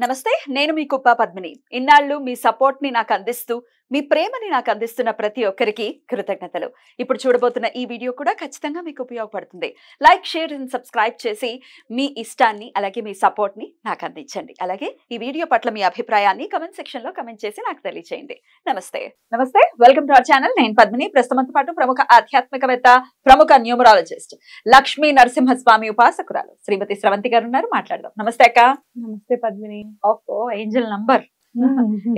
నమస్తే, నేను మీ కుప్ప పద్మిని. ఇన్నాళ్ళు మీ సపోర్ట్ ని నాకు అందిస్తూ, మీ ప్రేమని నాకు అందిస్తున్న ప్రతి ఒక్కరికి కృతజ్ఞతలు. ఇప్పుడు చూడబోతున్న ఈ వీడియో కూడా ఖచ్చితంగా మీకు ఉపయోగపడుతుంది. లైక్, షేర్ అండ్ సబ్స్క్రైబ్ చేసి మీ ఇష్టాన్ని అలాగే మీ సపోర్ట్ ని నాకు అందించండి. అలాగే ఈ వీడియో పట్ల మీ అభిప్రాయాన్ని కమెంట్ సెక్షన్ లో కమెంట్ చేసి నాకు తెలియజేయండి. నమస్తే. Welcome to our channel. నేను పద్మిని. ప్రస్తుతంతో పాటు ప్రముఖ ఆధ్యాత్మికవేత్త, ప్రముఖ న్యూమరాలజిస్ట్, లక్ష్మీ నరసింహస్వామి ఉపాసకురాలు శ్రీమతి స్రవంతి గారు ఉన్నారు. మాట్లాడదాం. నమస్తే అక్క. నమస్తే పద్మిని. ఓహో, ఏంజల్ నంబర్.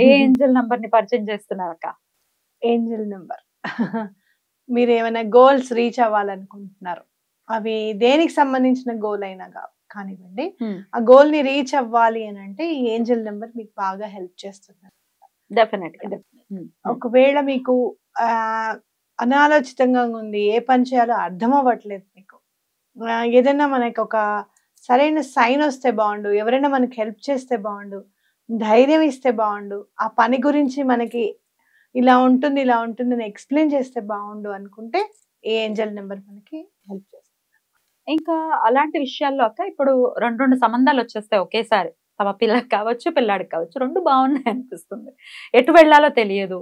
ఏ ఏంజల్ నంబర్ ని పరిచయం చేస్తున్నారు అక్క? ఏంజల్ నెంబర్ మీరు ఏమైనా గోల్స్ రీచ్ అవ్వాలనుకుంటున్నారు, అవి దేనికి సంబంధించిన గోల్ అయినా కానివ్వండి, ఆ గోల్ ని రీచ్ అవ్వాలి అని అంటే ఈ ఏంజల్ నెంబర్ మీకు బాగా హెల్ప్ చేస్తుంది. డెఫినెట్గా. ఒకవేళ మీకు అనాలోచితంగా ఉంది, ఏ పని చేయాలో అర్థం అవ్వట్లేదు, మీకు ఏదైనా మనకి ఒక సరైన సైన్ వస్తే బాగుండు, ఎవరైనా మనకి హెల్ప్ చేస్తే బాగుండు, ధైర్యం ఇస్తే బాగుండు, ఆ పని గురించి మనకి ఇలా ఉంటుంది అని ఎక్స్ప్లెయిన్ చేస్తే బాగుండు అనుకుంటే ఈ ఏంజల్ నెంబర్ మనకి హెల్ప్ చేస్తుంది. ఇంకా అలాంటి విషయాల్లో అక్క, ఇప్పుడు రెండు సంబంధాలు వచ్చేస్తాయి ఒకేసారి. తమ పిల్లకి కావచ్చు, పిల్లాడికి కావచ్చు, రెండు బాగున్నాయి అనిపిస్తుంది, ఎటు వెళ్ళాలో తెలియదు,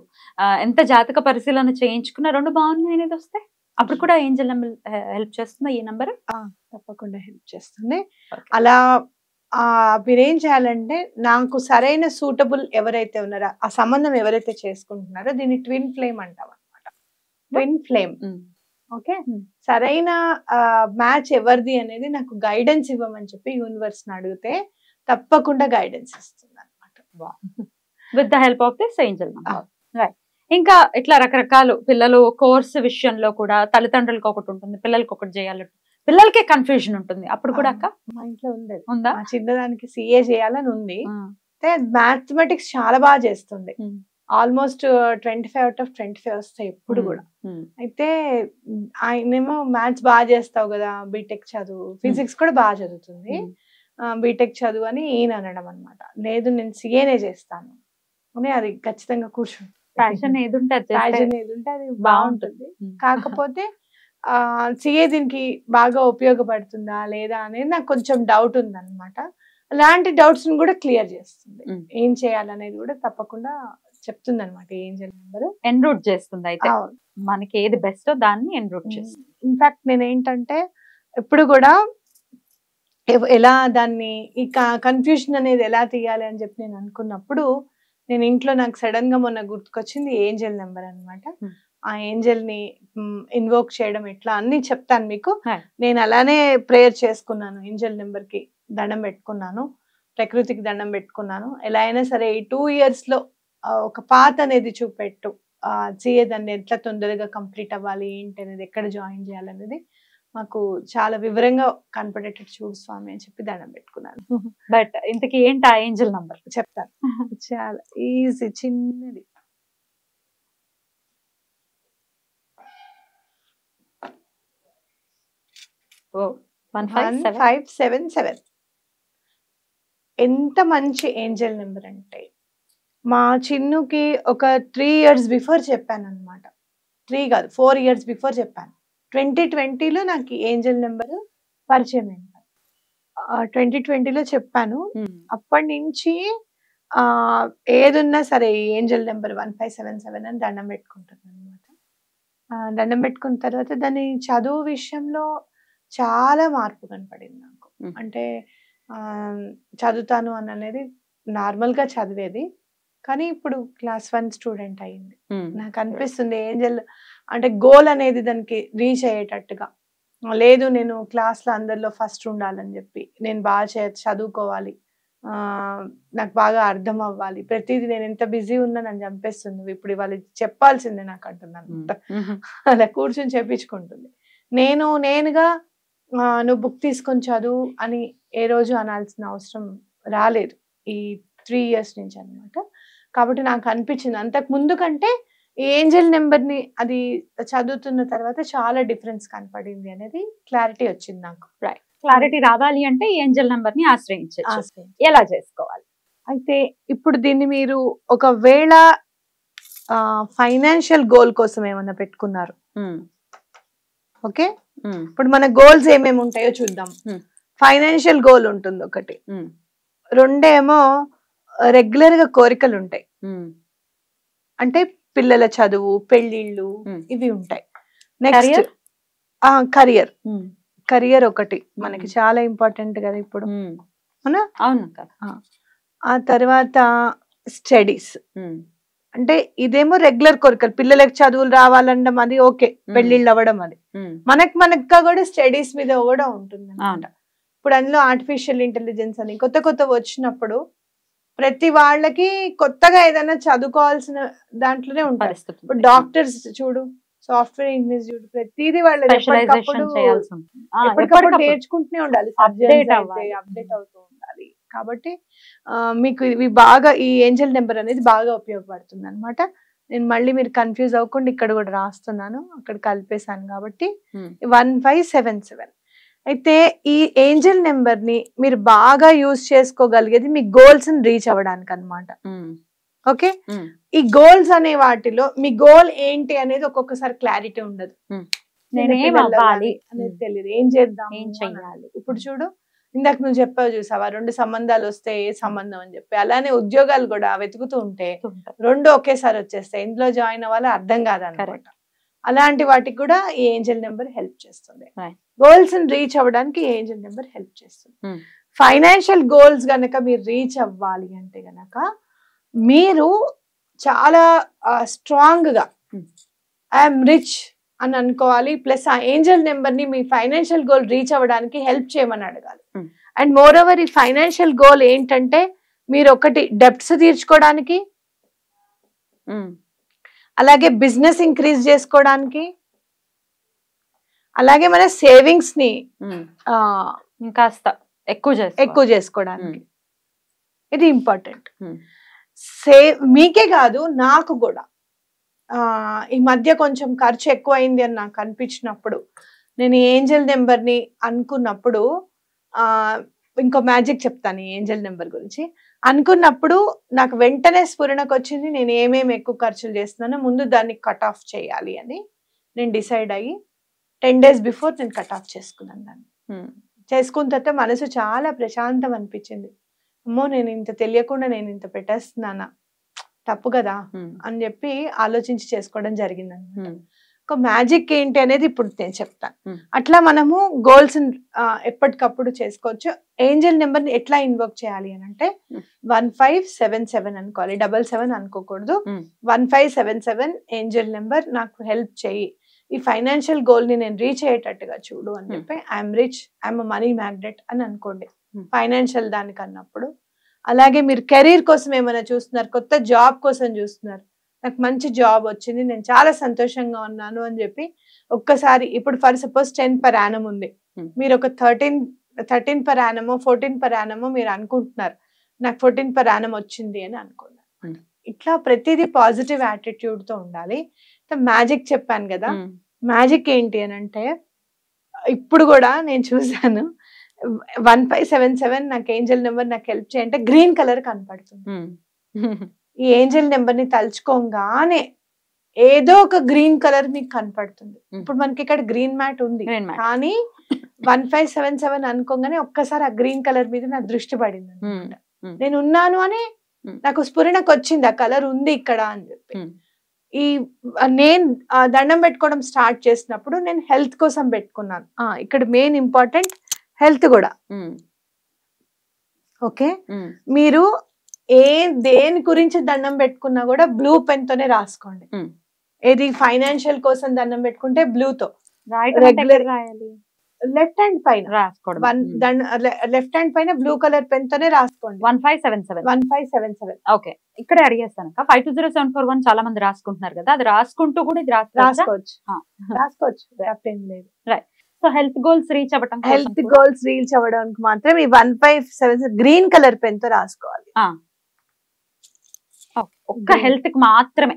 ఎంత జాతక పరిశీలన చేయించుకున్నా రెండు బాగున్నాయి అనేది వస్తే అప్పుడు కూడా ఏంజల్ నెంబర్ హెల్ప్ చేస్తుందా ఈ నెంబర్? తప్పకుండా హెల్ప్ చేస్తుంది. అలా మీరేం చేయాలంటే, నాకు సరైన సూటబుల్ ఎవరైతే ఉన్నారో, ఆ సంబంధం ఎవరైతే చేసుకుంటున్నారో, దీన్ని ట్విన్ ఫ్లేమ్ అంటాం అనమాట. Twin flame. ఓకే, సరైన మ్యాచ్ ఎవరిది అనేది నాకు గైడెన్స్ ఇవ్వమని చెప్పి యూనివర్స్ ని అడిగితే తప్పకుండా గైడెన్స్ ఇస్తుంది అనమాట, with the help of this Angel number. Right. ఇంకా ఇట్లా రకరకాలు పిల్లలు కోర్సు విషయంలో కూడా తల్లిదండ్రులకు ఒకటి ఉంటుంది, పిల్లలకి ఒకటి చేయాలి, పిల్లలకే కన్ఫ్యూజన్ ఉంటుంది. అప్పుడు కూడా అక్క మా ఇంట్లో ఉంది, ఉందా? చిన్నదానికి సిఏ చేయాలని ఉంది, మ్యాథమెటిక్స్ చాలా బాగా చేస్తుంది. ఆల్మోస్ట్ 25 out of 25 వస్తాయి ఎప్పుడు కూడా. అయితే ఆయనేమో మ్యాథ్స్ బాగా చేస్తావు కదా, బీటెక్ చదువు, ఫిజిక్స్ కూడా బాగా చదువుతుంది, బీటెక్ చదువు అని ఈయన అనడం అనమాట. లేదు, నేను సిఏనే చేస్తాను అని, అది ఖచ్చితంగా కూర్చుంటుంది. ప్యాషన్ ఏది ఉంటే అది బాగుంటుంది. కాకపోతే సిఏ దీనికి బాగా ఉపయోగపడుతుందా లేదా అనేది నాకు కొంచెం డౌట్ ఉంది అనమాట. అలాంటి డౌట్స్ ని కూడా క్లియర్ చేస్తుంది, ఏం చేయాలనేది కూడా తప్పకుండా చెప్తుంది అనమాట. ఏంజల్ నెంబర్ ఎన్రూట్ చేస్తుంది. అయితే మనకి ఏది బెస్టో దాన్ని ఎన్రూట్ చేస్తుంది. ఇన్ఫాక్ట్ నేను ఏంటంటే ఎప్పుడు కూడా ఎలా దాన్ని ఈ కన్ఫ్యూషన్ అనేది ఎలా తీయాలి అని చెప్పి నేను అనుకున్నప్పుడు, నేను ఇంట్లో నాకు సడన్ గా మొన్న గుర్తుకొచ్చింది ఏంజల్ నెంబర్ అనమాట. ఆ ఏంజల్ ని ఇన్వోక్ చేయడం ఎట్లా అన్ని చెప్తాను మీకు. నేను అలానే ప్రేయర్ చేసుకున్నాను, ఏంజల్ నెంబర్ కి దండం పెట్టుకున్నాను, ప్రకృతికి దండం పెట్టుకున్నాను. ఎలా అయినా సరే ఈ 2 years లో ఒక పాత్ అనేది చూపెట్టు, సిఏ దాన్ని ఎట్లా తొందరగా కంప్లీట్ అవ్వాలి, ఏంటి అనేది, ఎక్కడ జాయిన్ చేయాలనేది మాకు చాలా వివరంగా కనపడేటట్టు చూడు స్వామి అని చెప్పి దండం పెట్టుకున్నాను. బట్ ఇంతకీ ఏంటి ఆ ఏంజల్ నంబర్ చెప్తాను. చాలా ఈజీ, చిన్నది. ఓ 1577. ఎంత మంచి ఏంజల్ నెంబర్ అంటే, మా చిన్నుకి ఒక 3 years బిఫోర్ చెప్పాను అనమాట. 3 కాదు 4 years బిఫోర్ చెప్పాను. 2020లో నాకు ఏంజల్ నెంబర్ పరిచయం అయింది. 2020లో చెప్పాను. అప్పటి నుంచి ఏదున్నా సరే ఏంజల్ నెంబర్ 1577 అని దండం పెట్టుకుంటాను అనమాట. దండం పెట్టుకున్న తర్వాత దాని చదువు విషయంలో చాలా మార్పు కనపడింది నాకు. అంటే చదువుతాను అని అనేది నార్మల్ గా చదివేది, కానీ ఇప్పుడు క్లాస్ 1 స్టూడెంట్ అయింది. నాకు అనిపిస్తుంది ఏంజల్ అంటే గోల్ అనేది దానికి రీచ్ అయ్యేటట్టుగా లేదు, నేను క్లాస్ లో అందరిలో ఫస్ట్ ఉండాలని చెప్పి, నేను బాగా చదువుకోవాలి, నాకు బాగా అర్థం అవ్వాలి, ప్రతిదీ నేను ఎంత బిజీ ఉన్నా నన్ను చంపేస్తుంది, నువ్వు ఇప్పుడు ఇవాళ చెప్పాల్సిందే నాకు అంటున్నాను. అలా కూర్చొని చెప్పించుకుంటుంది. నేనుగా నువ్వు బుక్ తీసుకొని చదువు అని ఏ రోజు అనాల్సిన అవసరం రాలేదు ఈ 3 years నుంచి అనమాట. కాబట్టి నాకు అనిపించింది అంతకు ముందు కంటే ఏంజల్ నెంబర్ ని అది చదువుతున్న తర్వాత చాలా డిఫరెన్స్ కనపడింది అనేది క్లారిటీ వచ్చింది నాకు. రైట్. క్లారిటీ రావాలి అంటే ఏంజల్ నెంబర్ ని ఆశ్రయించవచ్చు. ఎలా చేసుకోవాలి? అయితే ఇప్పుడు దీన్ని మీరు ఒకవేళ ఫైనాన్షియల్ గోల్ కోసం ఏమన్నా పెట్టుకున్నారు, ఓకే, ఇప్పుడు మన గోల్స్ ఏమేమి ఉంటాయో చూద్దాం. ఫైనాన్షియల్ గోల్ ఉంటుంది ఒకటి, రెండేమో రెగ్యులర్ గా కోరికలు ఉంటాయి, అంటే పిల్లల చదువు, పెళ్లిళ్ళు ఇవి ఉంటాయి. నెక్స్ట్ కెరియర్, కెరియర్ ఒకటి మనకి చాలా ఇంపార్టెంట్ కదా ఇప్పుడు, అవునా? అవును కదా. ఆ తర్వాత స్టడీస్, అంటే ఇదేమో రెగ్యులర్ కోరికలు, పిల్లలకి చదువులు రావాలనడం అది ఓకే, పెళ్లిళ్ళు అవ్వడం అది. మనకు కూడా స్టడీస్ మీద కూడా ఉంటుంది అన్నమాట. ఇప్పుడు అందులో ఆర్టిఫిషియల్ ఇంటెలిజెన్స్ అని కొత్త కొత్త వచ్చినప్పుడు ప్రతి వాళ్ళకి కొత్తగా ఏదైనా చదువుకోవాల్సిన దాంట్లోనే ఉంటారు. ఇప్పుడు డాక్టర్స్ చూడు, సాఫ్ట్వేర్ ఇంజనీర్స్ చూడు, ప్రతిదీ వాళ్ళు ఎప్పటికప్పుడు నేర్చుకుంటూనే ఉండాలి, అప్డేట్ అవుతూ ఉండాలి. కాబట్టి మీకు ఇవి బాగా, ఈ ఏంజల్ నెంబర్ అనేది బాగా ఉపయోగపడుతుంది అనమాట. నేను మళ్ళీ మీరు కన్ఫ్యూజ్ అవ్వకుండా ఇక్కడ కూడా రాస్తున్నాను, అక్కడ కలిపేశాను కాబట్టి 1577. అయితే ఈ ఏంజల్ నెంబర్ ని మీరు బాగా యూజ్ చేసుకోగలిగేది మీ గోల్స్ ని రీచ్ అవ్వడానికి అనమాట. ఓకే, ఈ గోల్స్ అనే వాటిలో మీ గోల్ ఏంటి అనేది ఒక్కొక్కసారి క్లారిటీ ఉండదు, అనేది తెలియదు, ఏం చేద్దాం, ఏం చెయ్యాలి. ఇప్పుడు చూడు, ఇందాక నువ్వు చెప్పావు చూసావా, 2 సంబంధాలు వస్తే ఏ సంబంధం అని చెప్పి, అలానే ఉద్యోగాలు కూడా వెతుకుతూ ఉంటే 2 ఒకేసారి వచ్చేస్తాయి, ఇందులో జాయిన్ అవ్వాలో అర్థం కాదన్నమాట. అలాంటి వాటికి కూడా ఈ ఏంజల్ నెంబర్ హెల్ప్ చేస్తుంది. గోల్స్ ని రీచ్ అవ్వడానికి ఈ ఏంజల్ నెంబర్ హెల్ప్ చేస్తుంది. ఫైనాన్షియల్ గోల్స్ గనక మీరు రీచ్ అవ్వాలి అంటే గనక మీరు చాలా స్ట్రాంగ్ గా ఐఎమ్ రిచ్ అని అనుకోవాలి. ప్లస్ ఆ ఏంజల్ నెంబర్ ని మీ ఫైనాన్షియల్ గోల్ రీచ్ అవ్వడానికి హెల్ప్ చేయమని అడగాలి. అండ్ మోర్ ఓవర్ ఈ ఫైనాన్షియల్ గోల్ ఏంటంటే మీరు ఒకటి డెప్ట్స్ తీర్చుకోవడానికి, అలాగే బిజినెస్ ఇంక్రీజ్ చేసుకోవడానికి, అలాగే మన సేవింగ్స్ ని ఇంకాస్త ఎక్కువ చేసుకోవడానికి. ఇది ఇంపార్టెంట్. మీకే కాదు, నాకు కూడా ఈ మధ్య కొంచెం ఖర్చు ఎక్కువైంది అని నాకు అనిపించినప్పుడు, నేను ఏంజల్ నెంబర్ ని అనుకున్నప్పుడు, ఇంకో మ్యాజిక్ చెప్తాను ఈ ఏంజల్ నెంబర్ గురించి. అనుకున్నప్పుడు నాకు వెంటనే స్ఫురణకు వచ్చింది, నేను ఏమేమి ఎక్కువ ఖర్చులు చేస్తున్నానో ముందు దాన్ని కట్ ఆఫ్ చేయాలి అని నేను డిసైడ్ అయ్యి 10 days బిఫోర్ నేను కట్ ఆఫ్ చేసుకున్నాను. దాన్ని చేసుకున్న తర్వాత మనసు చాలా ప్రశాంతం అనిపించింది. అమ్మో, నేను ఇంత తెలియకుండా నేను ఇంత పెట్టేస్తున్నానా, తప్పు కదా అని చెప్పి ఆలోచించి చేసుకోవడం జరిగింది అనమాట. ఒక మ్యాజిక్ ఏంటి అనేది ఇప్పుడు నేను చెప్తాను. అట్లా మనము గోల్స్ ఎప్పటికప్పుడు చేసుకోవచ్చు. ఏంజల్ నెంబర్ ని ఎట్లా ఇన్వోక్ చేయాలి అని అంటే 1577 అనుకోవాలి, 77 అనుకోకూడదు. 1577 ఏంజల్ నెంబర్, నాకు హెల్ప్ చేయి, ఈ ఫైనాన్షియల్ గోల్ ని నేను రీచ్ అయ్యేటట్టుగా చూడు అని చెప్పి I'm rich, I'm money magnet అని అనుకోండి ఫైనాన్షియల్ దానికి అన్నప్పుడు. అలాగే మీరు కెరీర్ కోసం ఏమైనా చూస్తున్నారు, కొత్త జాబ్ కోసం చూస్తున్నారు, నాకు మంచి జాబ్ వచ్చింది, నేను చాలా సంతోషంగా ఉన్నాను అని చెప్పి ఒక్కసారి, ఇప్పుడు ఫర్ సపోజ్ 10 per annum ఉంది, మీరు ఒక 13 per annum 14 per annum మీరు అనుకుంటున్నారు, నాకు 14 per annum వచ్చింది అని అనుకున్నారు. ఇట్లా ప్రతిదీ పాజిటివ్ యాటిట్యూడ్ తో ఉండాలి. మ్యాజిక్ చెప్పాను కదా, మ్యాజిక్ ఏంటి అని అంటే ఇప్పుడు కూడా నేను చూసాను 1577 నాకు ఏంజల్ నెంబర్ నాకు హెల్ప్ చేయంటే గ్రీన్ కలర్ కనపడుతుంది. ఈ ఏంజల్ నెంబర్ ని తలుచుకోగానే ఏదో ఒక గ్రీన్ కలర్ మీకు కనపడుతుంది. ఇప్పుడు మనకి ఇక్కడ గ్రీన్ మ్యాట్ ఉంది, కానీ 1577 అనుకోగానే ఒక్కసారి ఆ గ్రీన్ కలర్ మీద నా దృష్టి పడింది అనమాట. నేను ఉన్నాను అని నాకు స్ఫురణకు వచ్చింది, ఆ కలర్ ఉంది ఇక్కడ అని చెప్పి. ఈ నేను దండం పెట్టుకోవడం స్టార్ట్ చేసినప్పుడు నేను హెల్త్ కోసం పెట్టుకున్నాను. ఇక్కడ మెయిన్ ఇంపార్టెంట్ హెల్త్ కూడా. ఓకే, మీరు దేని గురించి దండం పెట్టుకున్నా కూడా బ్లూ పెన్ తోనే రాసుకోండి. ఏది ఫైనాన్షియల్ కోసం దండం పెట్టుకుంటే బ్లూతో, రెగ్యులర్ లెఫ్ట్ హ్యాండ్ పైన రాసుకోండి, లెఫ్ట్ హ్యాండ్ పైన బ్లూ కలర్ పెన్ తోనే రాసుకోండి. 1577. ఓకే, ఇక్కడే అడిగేస్తాను. 520741 చాలా మంది రాసుకుంటున్నారు కదా, అది రాసుకుంటూ కూడా ఇది రాసుకోవచ్చు, ఏం లేదు. Right. So health goals reach అవ్వడం, హెల్త్ గోల్స్ రీచ్ అవ్వడానికి మాత్రం ఈ 1577 గ్రీన్ కలర్ పెన్ తో రాసుకోవాలి. ఒక్క హెల్త్ కి మాత్రమే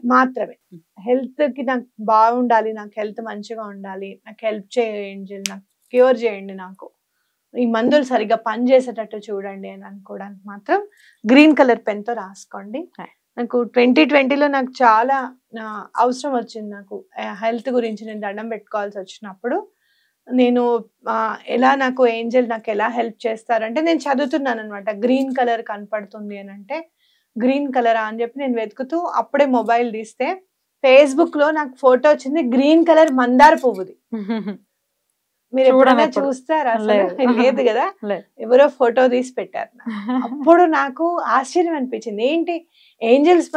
హెల్త్ కి నాకు బాగుండాలి, నాకు హెల్త్ మంచిగా ఉండాలి, నాకు హెల్ప్ చేయండి, నాకు క్యూర్ చేయండి, నాకు ఈ మందులు సరిగ్గా పని చేసేటట్టు చూడండి అని అనుకోవడానికి మాత్రం గ్రీన్ కలర్ పెన్ తో రాసుకోండి. నాకు 2020లో నాకు చాలా అవసరం వచ్చింది, నాకు హెల్త్ గురించి నేను దండం పెట్టుకోవాల్సి వచ్చినప్పుడు నేను ఎలా నాకు ఏంజెల్ నాకు ఎలా హెల్ప్ చేస్తారంటే నేను చదువుతున్నాను అనమాట. గ్రీన్ కలర్ కనపడుతుంది అని అంటే గ్రీన్ కలరా అని చెప్పి నేను వెతుకుతూ అప్పుడే మొబైల్ తీస్తే ఫేస్బుక్ లో నాకు ఫోటో వచ్చింది గ్రీన్ కలర్ మందార పువ్వుది. మీరు ఎప్పుడైనా చూస్తారా? లేదు కదా, ఎవరో ఫోటో తీసి పెట్టారు. అప్పుడు నాకు ఆశ్చర్యం అనిపించింది, ఏంటి ఏంజల్స్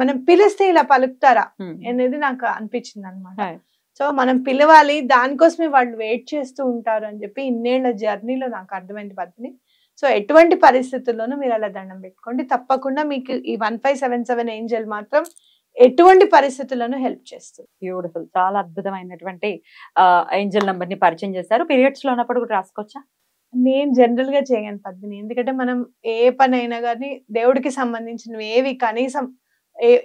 మనం పిలిస్తే ఇలా పలుకుతారా అనేది నాకు అనిపించింది అనమాట. సో మనం పిలవాలి, దానికోసమే వాళ్ళు వెయిట్ చేస్తూ ఉంటారు అని చెప్పి ఇన్నేళ్ల జర్నీలో నాకు అర్థమైంది పద్మిని. సో ఎటువంటి పరిస్థితుల్లోనూ మీరు అలా దండం పెట్టుకోండి, తప్పకుండా మీకు ఈ 1577 ఏంజల్ మాత్రం ఎటువంటి పరిస్థితుల్లోనూ హెల్ప్ చేస్తుంది. బ్యూటిఫుల్, చాలా అద్భుతమైనటువంటి ఏంజల్ నంబర్ ని పరిచయం చేశారు. పీరియడ్స్ లో ఉన్నప్పుడు కూడా రాసుకోవచ్చా? నేను జనరల్ గా చేయను పద్మిని, ఎందుకంటే మనం ఏ పని అయినా కానీ దేవుడికి సంబంధించినవి ఏవి కనీసం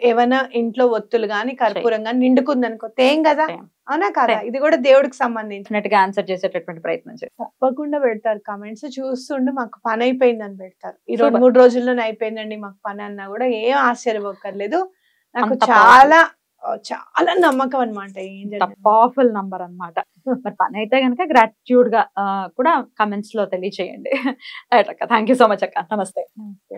ఏమైనా ఇంట్లో ఒత్తులు గాని కర్పూరం గాని నిండుకుంది అనుకో తేం కదా, అవునా కదా, ఇది కూడా దేవుడికి సంబంధించినట్టుగా ఆన్సర్ చేసేటటువంటి ప్రయత్నం చేస్తారు. తప్పకుండా పెడతారు కమెంట్స్, చూస్తుండే మాకు పని అయిపోయిందని పెడతారు. ఈ 2-3 రోజుల్లోనే అయిపోయిందండి మాకు పని అన్నా కూడా ఏం ఆశ్చర్యపోక్కర్లేదు. నాకు చాలా చాలా నమ్మకం అనమాట. పవర్ఫుల్ నంబర్ అన్నమాట. మరి పని అయితే కనుక గ్రాటిట్యూడ్ గా కూడా కమెంట్స్ లో తెలియచేయండి. థ్యాంక్ యూ సో మచ్ అక్క. నమస్తే.